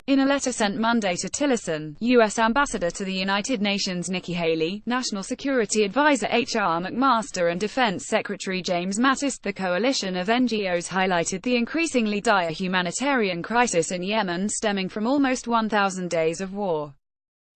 In a letter sent Monday to Tillerson, U.S. Ambassador to the United Nations Nikki Haley, National Security Advisor H.R. McMaster and Defense Secretary James Mattis, the coalition of NGOs highlighted the increasingly dire humanitarian crisis in Yemen stemming from almost 1,000 days of war.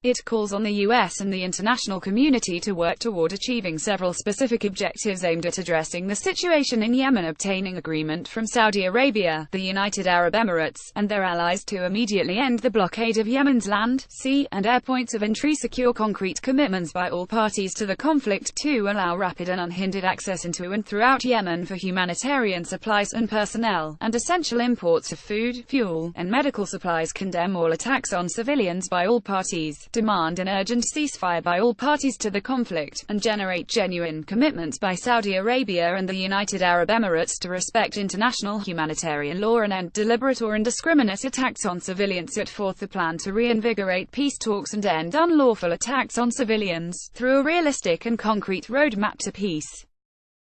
It calls on the U.S. and the international community to work toward achieving several specific objectives aimed at addressing the situation in Yemen, obtaining agreement from Saudi Arabia, the United Arab Emirates, and their allies to immediately end the blockade of Yemen's land, sea, and air points of entry, secure concrete commitments by all parties to the conflict to allow rapid and unhindered access into and throughout Yemen for humanitarian supplies and personnel, and essential imports of food, fuel, and medical supplies, condemn all attacks on civilians by all parties, demand an urgent ceasefire by all parties to the conflict, and generate genuine commitments by Saudi Arabia and the United Arab Emirates to respect international humanitarian law and end deliberate or indiscriminate attacks on civilians. Set forth a plan to reinvigorate peace talks and end unlawful attacks on civilians, through a realistic and concrete roadmap to peace.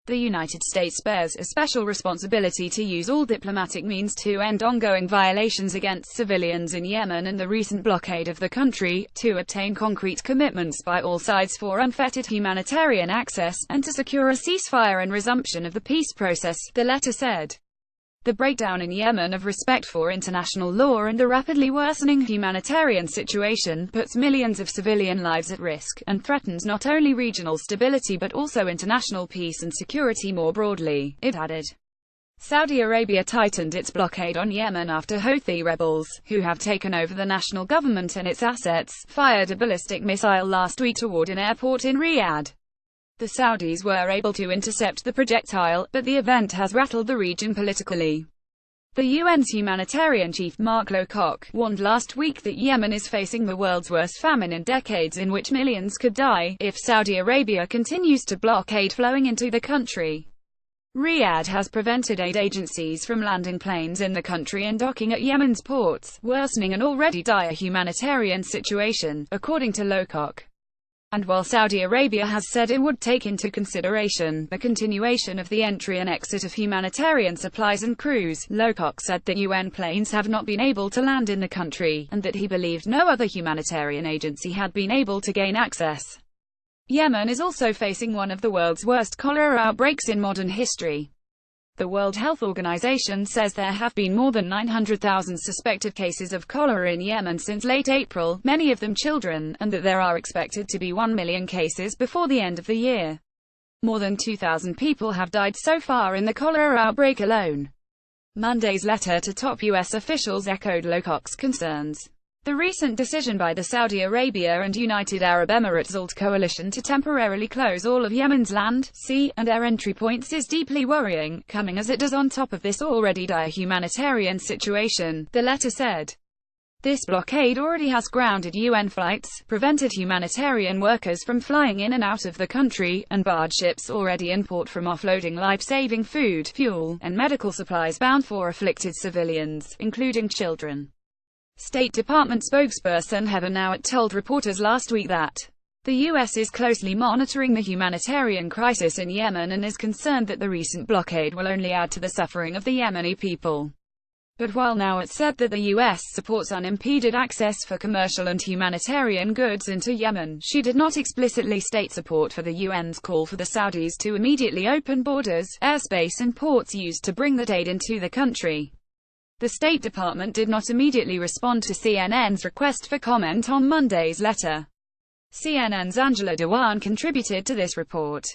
The United States bears a special responsibility to use all diplomatic means to end ongoing violations against civilians in Yemen and the recent blockade of the country, to obtain concrete commitments by all sides for unfettered humanitarian access, and to secure a ceasefire and resumption of the peace process, the letter said. The breakdown in Yemen of respect for international law and the rapidly worsening humanitarian situation puts millions of civilian lives at risk, and threatens not only regional stability but also international peace and security more broadly, it added. Saudi Arabia tightened its blockade on Yemen after Houthi rebels, who have taken over the national government and its assets, fired a ballistic missile last week toward an airport in Riyadh. The Saudis were able to intercept the projectile, but the event has rattled the region politically. The UN's humanitarian chief, Mark Lowcock, warned last week that Yemen is facing the world's worst famine in decades, in which millions could die if Saudi Arabia continues to block aid flowing into the country. Riyadh has prevented aid agencies from landing planes in the country and docking at Yemen's ports, worsening an already dire humanitarian situation, according to Lowcock. And while Saudi Arabia has said it would take into consideration the continuation of the entry and exit of humanitarian supplies and crews, Lowcock said that UN planes have not been able to land in the country, and that he believed no other humanitarian agency had been able to gain access. Yemen is also facing one of the world's worst cholera outbreaks in modern history. The World Health Organization says there have been more than 900,000 suspected cases of cholera in Yemen since late April, many of them children, and that there are expected to be 1 million cases before the end of the year. More than 2,000 people have died so far in the cholera outbreak alone. Monday's letter to top U.S. officials echoed Lowcock's concerns. The recent decision by the Saudi Arabia and United Arab Emirates coalition to temporarily close all of Yemen's land, sea, and air entry points is deeply worrying, coming as it does on top of this already dire humanitarian situation, the letter said. This blockade already has grounded UN flights, prevented humanitarian workers from flying in and out of the country, and barred ships already in port from offloading life-saving food, fuel, and medical supplies bound for afflicted civilians, including children. State Department spokesperson Heather Nauert told reporters last week that the U.S. is closely monitoring the humanitarian crisis in Yemen and is concerned that the recent blockade will only add to the suffering of the Yemeni people. But while Nauert said that the U.S. supports unimpeded access for commercial and humanitarian goods into Yemen, she did not explicitly state support for the UN's call for the Saudis to immediately open borders, airspace and ports used to bring that aid into the country. The State Department did not immediately respond to CNN's request for comment on Monday's letter. CNN's Angela Dewan contributed to this report.